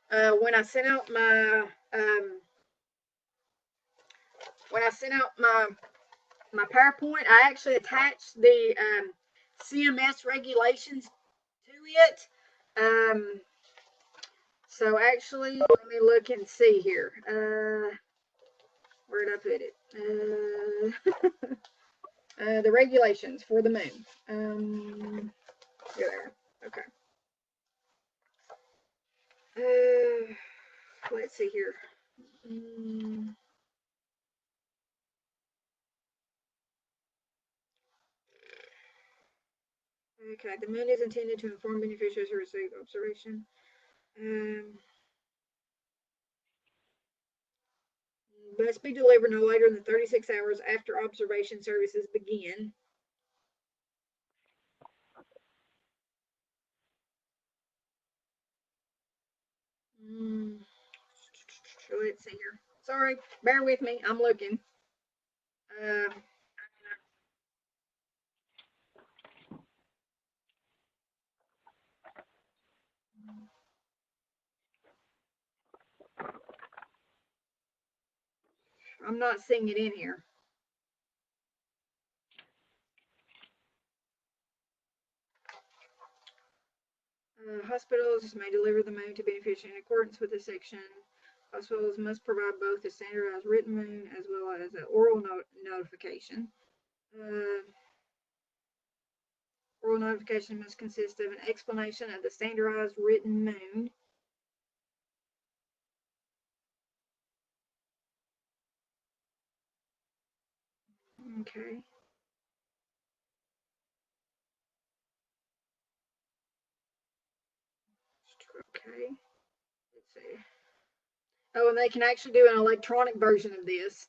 when I sent out my my PowerPoint. I actually attached the CMS regulations to it. So actually, let me look and see here. Where did I put it? The regulations for the moon. Here they are. Okay. Let's see here. Okay, the moon is intended to inform beneficiaries who receive observation. Must be delivered no later than 36 hours after observation services begin. Let's see here. Sorry, bear with me. I'm looking. I'm not seeing it in here. Hospitals may deliver the moon to beneficiaries in accordance with this section. Hospitals must provide both a standardized written moon as well as an oral notification. Oral notification must consist of an explanation of the standardized written moon. Okay. Okay. Let's see. Oh, and they can actually do an electronic version of this.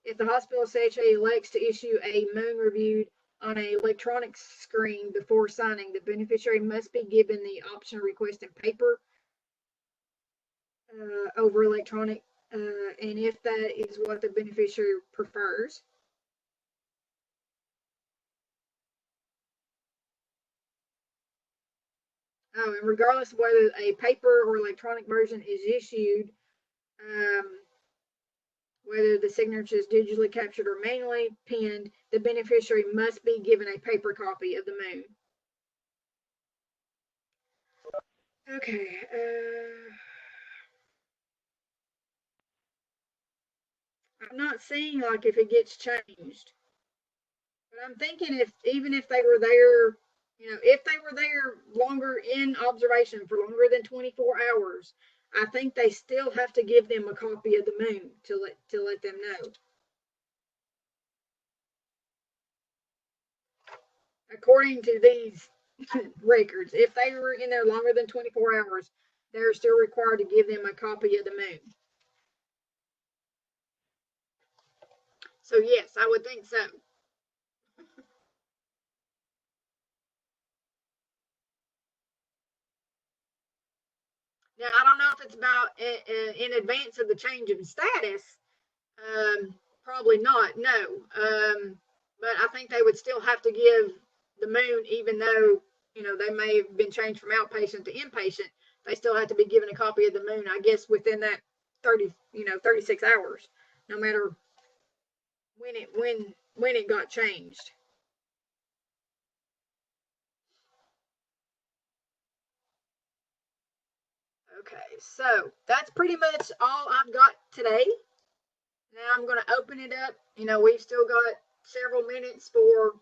If the hospital CHA elects to issue a moon review on an electronic screen before signing, the beneficiary must be given the option of requesting paper over electronic, and if that is what the beneficiary prefers. Oh, and regardless of whether a paper or electronic version is issued, whether the signature is digitally captured or manually penned, the beneficiary must be given a paper copy of the moon. Okay. I'm not seeing like if it gets changed, but I'm thinking even if they were there, if they were there longer in observation for longer than 24 hours, I think they still have to give them a copy of the moon to let them know. According to these records, if they were in there longer than 24 hours, they're still required to give them a copy of the moon. So yes, I would think so. Now, I don't know if it's about in advance of the change of status. Probably not, no. But I think they would still have to give the moon, even though, they may have been changed from outpatient to inpatient. They still have to be given a copy of the moon, I guess, within that 36 hours, no matter when it got changed. Okay, so that's pretty much all I've got today. Now I'm going to open it up. We've still got several minutes for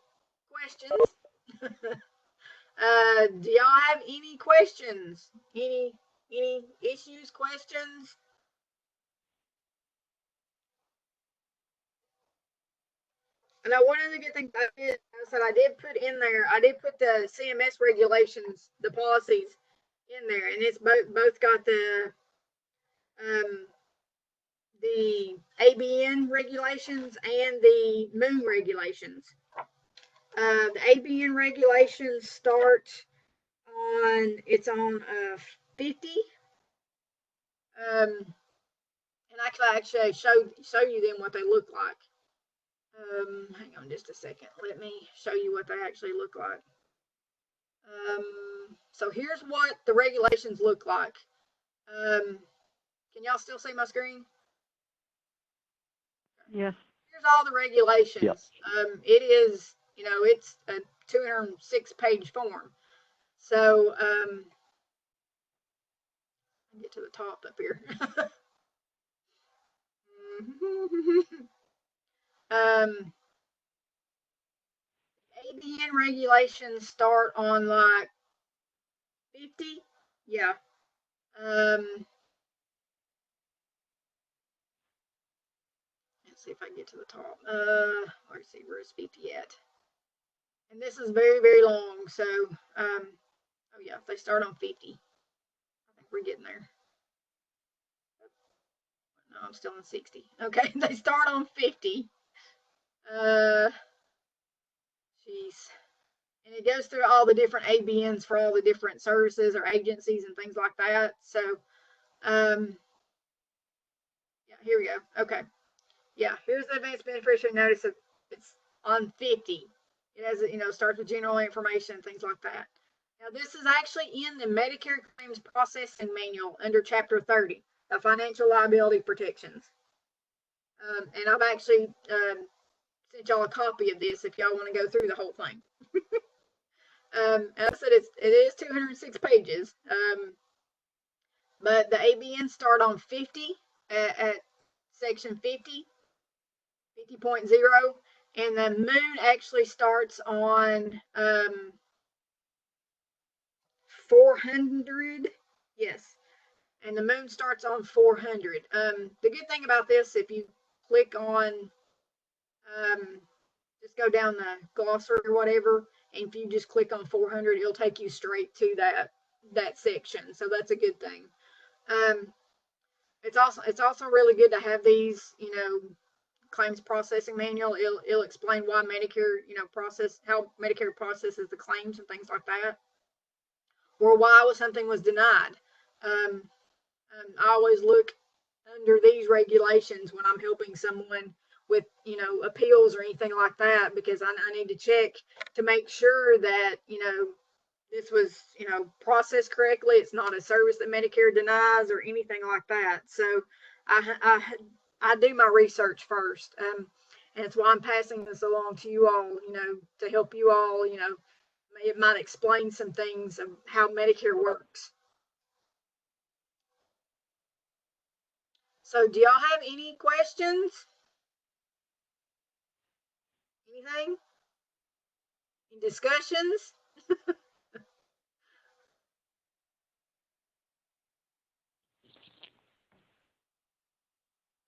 questions. Do y'all have any questions? Any issues, questions? And now one of the good things I said I did put in there, I did put the CMS regulations, the policies in there, and it's both got the ABN regulations and the moon regulations. The ABN regulations start on, it's on 50. And I can actually show you them what they look like. Hang on just a second. Let me show you what they actually look like. So here's what the regulations look like. Can y'all still see my screen? Yes. Here's all the regulations. Yep. It is, it's a 206-page form. So, get to the top up here. ABN regulations start on like 50. Yeah. Let's see if I can get to the top. Let's see, where's 50 at? And this is very, very long. So, oh yeah, they start on 50. I think we're getting there. No, I'm still on 60. Okay, they start on 50. Jeez. And it goes through all the different ABNs for all the different services or agencies and things like that. So, yeah, here we go. Okay. Yeah, here's the advanced beneficiary notice. It's on 50. It has, starts with general information and things like that. Now, this is actually in the Medicare Claims Processing Manual under Chapter 30, the Financial Liability Protections. And I've actually sent y'all a copy of this if y'all want to go through the whole thing. As I said, it is 206 pages. But the ABN start on 50 at section 50.0, and the moon actually starts on 400. Yes, and the moon starts on 400. The good thing about this, if you click on, just go down the glossary or whatever, and if you just click on 400, it'll take you straight to that section. So that's a good thing. It's also really good to have these, claims processing manual. It'll explain why Medicare, how Medicare processes the claims and things like that, or why something was denied. I always look under these regulations when I'm helping someone with, appeals or anything like that, because I need to check to make sure that, this was, processed correctly. It's not a service that Medicare denies or anything like that. So I do my research first. And it's why I'm passing this along to you all, to help you all, it might explain some things of how Medicare works. So do y'all have any questions? Anything? Any discussions?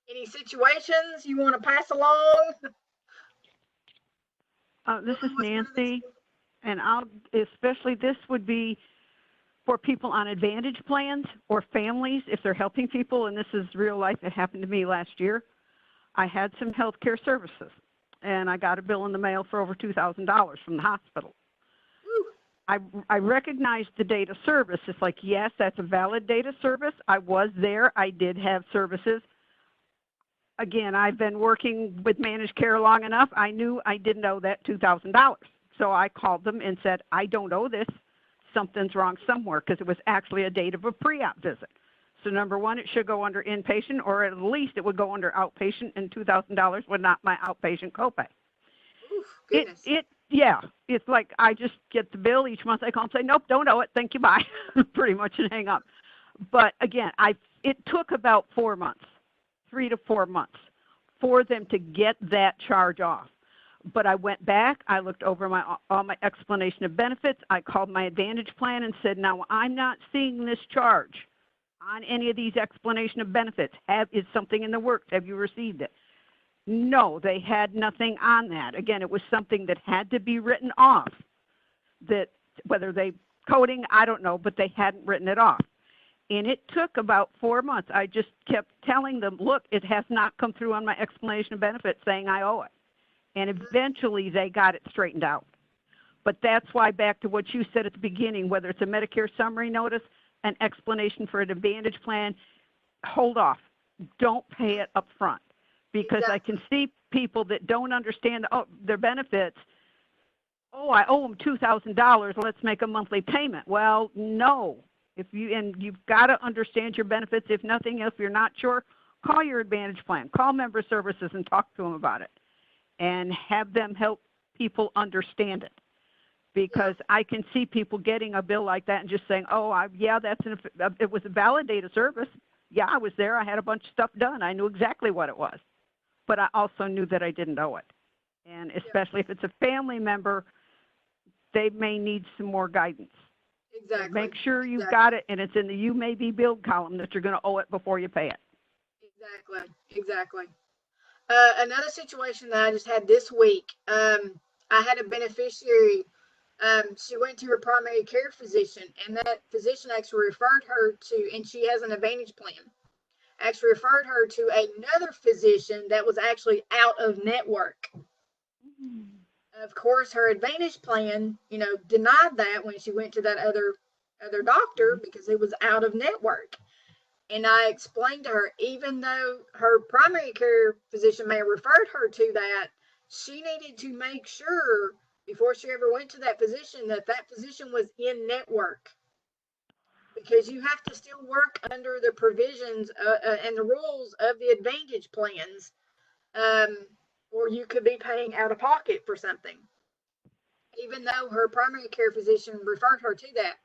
Any situations you want to pass along? This is Nancy, and especially this would be for people on Advantage plans or families if they're helping people, and this is real life. It happened to me last year. I had some health care services, and I got a bill in the mail for over $2,000 from the hospital. I recognized the data service. It's like, yes, that's a valid data service. I was there. I did have services. Again, I've been working with managed care long enough. I knew I didn't owe that $2,000. So I called them and said, I don't owe this. Something's wrong somewhere, because it was actually a date of a pre-op visit. So number one, it should go under inpatient, or at least it would go under outpatient, and $2,000 would not my outpatient copay. Oof, goodness. Yeah, it's like I just get the bill each month. I call and say, nope, don't owe it. Thank you, bye, pretty much, and hang up. But again, it took about 4 months, 3 to 4 months, for them to get that charge off. But I went back, I looked over all my explanation of benefits. I called my Advantage plan and said, now I'm not seeing this charge on any of these explanation of benefits. Is something in the works? Have you received it? No, they had nothing on that. Again, it was something that had to be written off. That whether they coding, I don't know, but they hadn't written it off. And it took about 4 months. I just kept telling them, look, it has not come through on my explanation of benefits saying I owe it. And eventually they got it straightened out. But that's why, back to what you said at the beginning, whether it's a Medicare summary notice, an explanation for an Advantage plan, hold off. Don't pay it up front. Because exactly. I can see people that don't understand their benefits. Oh, I owe them $2,000. Let's make a monthly payment. Well, no. You've got to understand your benefits. If nothing else, if you're not sure, call your Advantage plan. Call member services and talk to them about it, and have them help people understand it. Because I can see people getting a bill like that and just saying, oh, it was a validated service. Yeah, I was there. I had a bunch of stuff done. I knew exactly what it was. But I also knew that I didn't owe it. And especially if it's a family member, they may need some more guidance. Exactly. So make sure you've got it, and it's in the you may be billed column that you're going to owe it before you pay it. Exactly. Another situation that I just had this week, I had a beneficiary. She went to her primary care physician, and that physician actually referred her to, and she has an Advantage plan, actually referred her to another physician that was actually out of network. Mm-hmm. Of course, her Advantage plan, denied that when she went to that other doctor because it was out of network. And I explained to her, even though her primary care physician may have referred her to that, she needed to make sure before she ever went to that physician that physician was in network. Because you have to still work under the provisions and the rules of the Advantage plans, or you could be paying out of pocket for something. Even though her primary care physician referred her to that.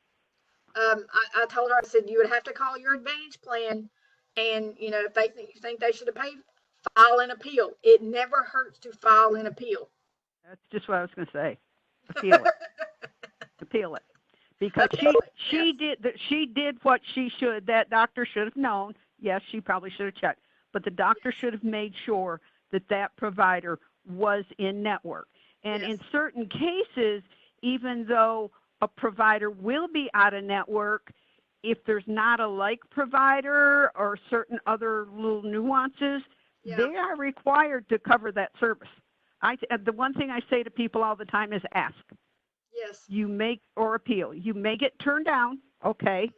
I told her, I said, you would have to call your Advantage plan, and, if they think they should have paid, file an appeal. It never hurts to file an appeal. That's just what I was going to say. Appeal it. Appeal it. Because she did what she should. That doctor should have known. Yes, she probably should have checked. But the doctor should have made sure that provider was in network. And in certain cases, even though a provider will be out of network, if there's not a like provider or certain other little nuances, they are required to cover that service. The one thing I say to people all the time is ask. Yes. You make or appeal. You may get turned down, okay.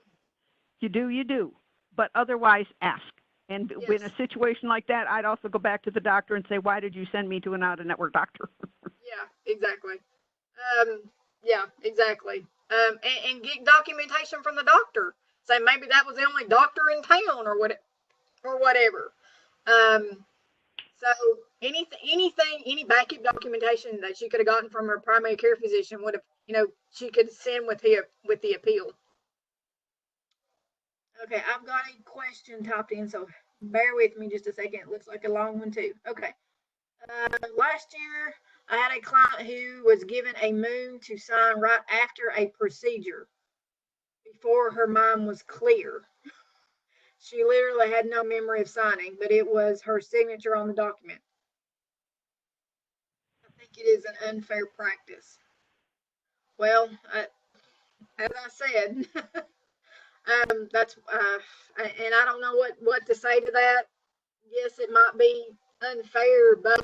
You do. But otherwise, ask. And in a situation like that, I'd also go back to the doctor and say, why did you send me to an out-of-network doctor? Yeah, exactly. Exactly. and get documentation from the doctor. Say maybe that was the only doctor in town or whatever. So anything, any backup documentation that she could have gotten from her primary care physician would have, she could send with the appeal. Okay, I've got a question typed in, so bear with me just a second. It looks like a long one too. Okay. Last year, I had a client who was given a moon to sign right after a procedure before her mind was clear. She literally had no memory of signing, but it was her signature on the document. I think it is an unfair practice. Well, as I said, that's and I don't know what to say to that. Yes, it might be unfair, but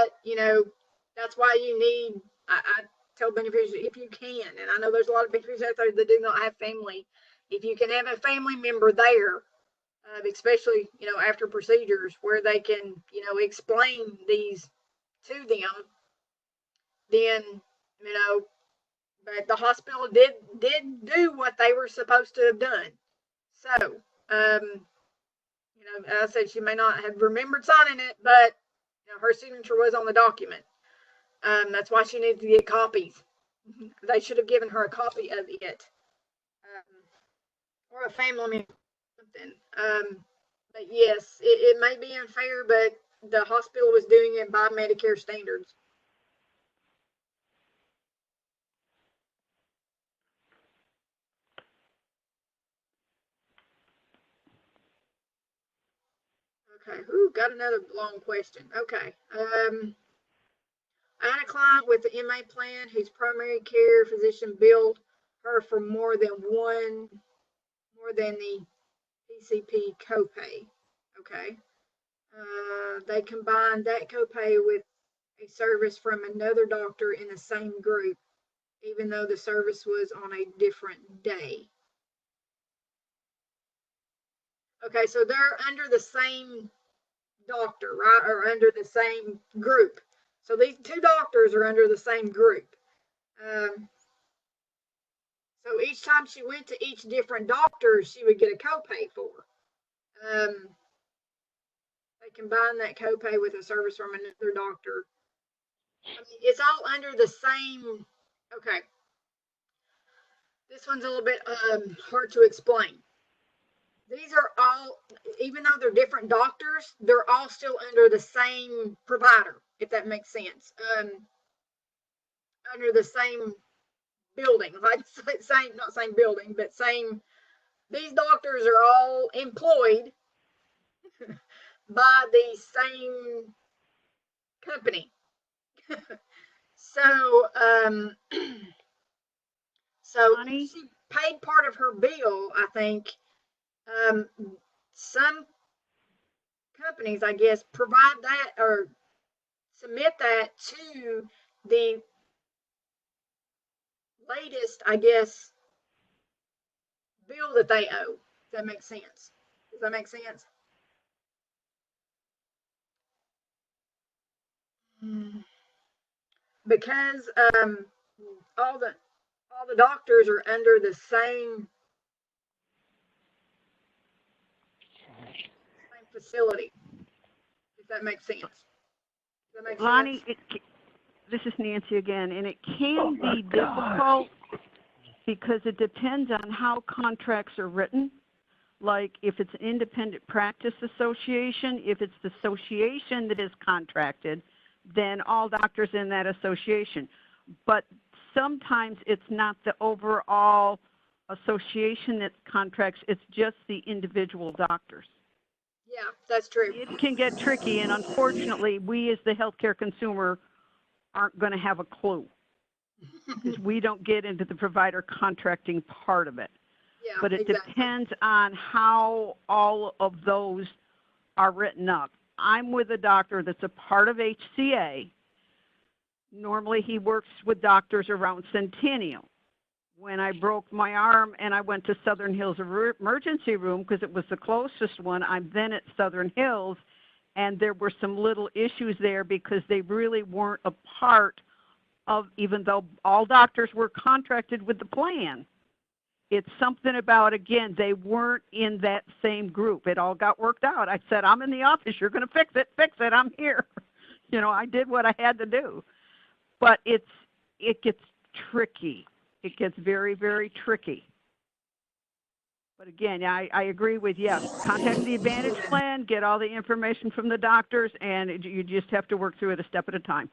that's why you need. I tell beneficiaries if you can, and I know there's a lot of beneficiaries out there that do not have family. If you can have a family member there, especially after procedures where they can explain these to them, then but the hospital did do what they were supposed to have done. So as I said, she may not have remembered signing it, but her signature was on the document. That's why she needs to get copies. They should have given her a copy of it, or a family member, something. But yes, it may be unfair, but the hospital was doing it by Medicare standards. Okay, got another long question. Okay. I had a client with the MA plan whose primary care physician billed her for more than the PCP copay. Okay. They combined that copay with a service from another doctor in the same group, even though the service was on a different day. Okay, so they're under the same doctor, right? Or under the same group. So these two doctors are under the same group. So each time she went to each different doctor, she would get a copay for. They combine that copay with a service from another doctor. I mean, it's all under the same. Okay, this one's a little bit hard to explain. These are all, even though they're different doctors, they're all still under the same provider, if that makes sense. Under the same building, like not same building, but same. These doctors are all employed by the same company. So, Bonnie? she paid part of her bill, I think. Some companies, I guess, provide that or submit that to the latest, I guess, bill that they owe. Does that make sense? Does that make sense? Because all the doctors are under the same facility. If that makes sense. Does that make Lonnie, sense? this is Nancy again, and it can be difficult because it depends on how contracts are written. Like if it's an independent practice association, if it's the association that is contracted, then all doctors in that association. But sometimes it's not the overall association that contracts, it's just the individual doctors. Yeah, that's true. It can get tricky, and unfortunately, we as the healthcare consumer aren't going to have a clue because we don't get into the provider contracting part of it. Yeah, but it exactly. depends on how all of those are written up. I'm with a doctor that's a part of HCA. Normally he works with doctors around Centennial. When I broke my arm and I went to Southern Hills Emergency Room because it was the closest one, I'm then at Southern Hills, and there were some little issues there because they really weren't a part of, even though all doctors were contracted with the plan, it's something about, again, they weren't in that same group. It all got worked out. I said, I'm in the office. You're going to fix it. I'm here. You know, I did what I had to do. But it gets tricky. It gets very, very tricky. But again, I agree with, yes, contact the Advantage plan, get all the information from the doctors, and you just have to work through it a step at a time.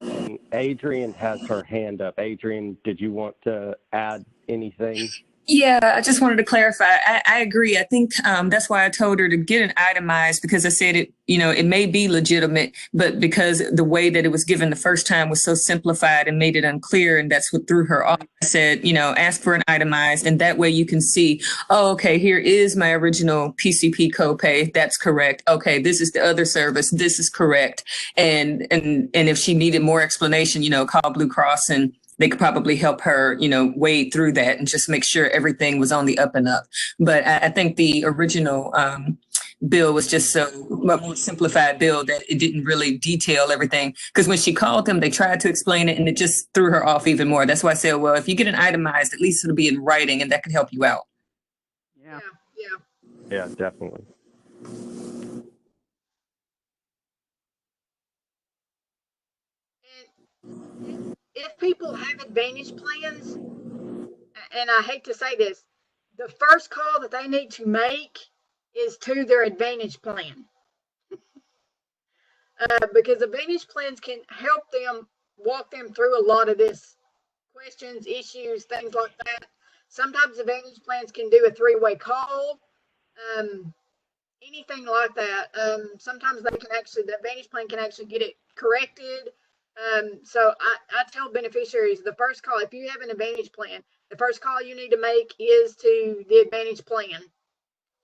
Yeah. Adrian has her hand up. Adrian, did you want to add anything? Yeah, I just wanted to clarify. I agree. I think that's why I told her to get it itemized, because I said it, you know, it may be legitimate, but because the way that it was given the first time was so simplified and made it unclear, and that's what threw her off. I said, you know, ask for an itemized, and that way you can see, oh, okay, here is my original PCP copay. That's correct. Okay, this is the other service. This is correct. And if she needed more explanation, you know, call Blue Cross and they could probably help her, you know, wade through that and just make sure everything was on the up and up. But I think the original bill was just so a more simplified bill that it didn't really detail everything. Because when she called them, they tried to explain it and it just threw her off even more. That's why I said, well, if you get an itemized, at least it'll be in writing and that could help you out. Yeah. Yeah, definitely. And if people have Advantage plans, and I hate to say this, the first call that they need to make is to their Advantage plan. Because Advantage plans can help them walk them through a lot of this questions, issues, things like that. Sometimes Advantage plans can do a three-way call, anything like that. Sometimes they can actually, the Advantage plan can actually get it corrected. So I tell beneficiaries the first call, if you have an Advantage plan, the first call you need to make is to the Advantage plan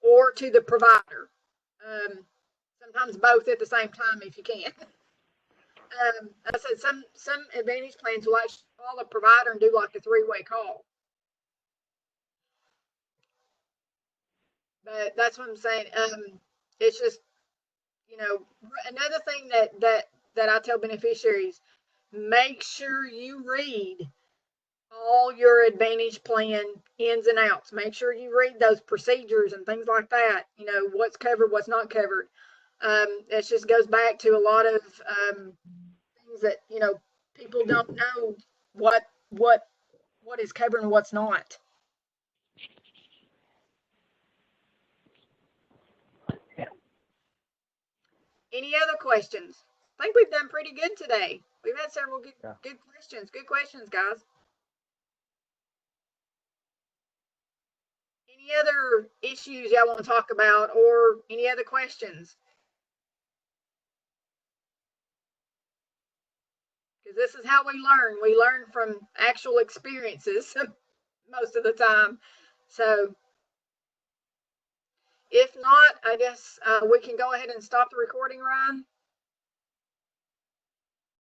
or to the provider. Sometimes both at the same time if you can. I said some Advantage plans will actually call a provider and do like a three-way call. But that's what I'm saying. It's just, you know, another thing that I tell beneficiaries, make sure you read all your Advantage plan ins and outs. Make sure you read those procedures and things like that. You know, what's covered, what's not covered. It just goes back to a lot of things that, you know, people don't know what is covered and what's not. Any other questions? I think we've done pretty good today. We've had several good questions. Good questions, guys. Any other issues y'all want to talk about or any other questions? Because this is how we learn. We learn from actual experiences most of the time. So if not, I guess we can go ahead and stop the recording, Ryan.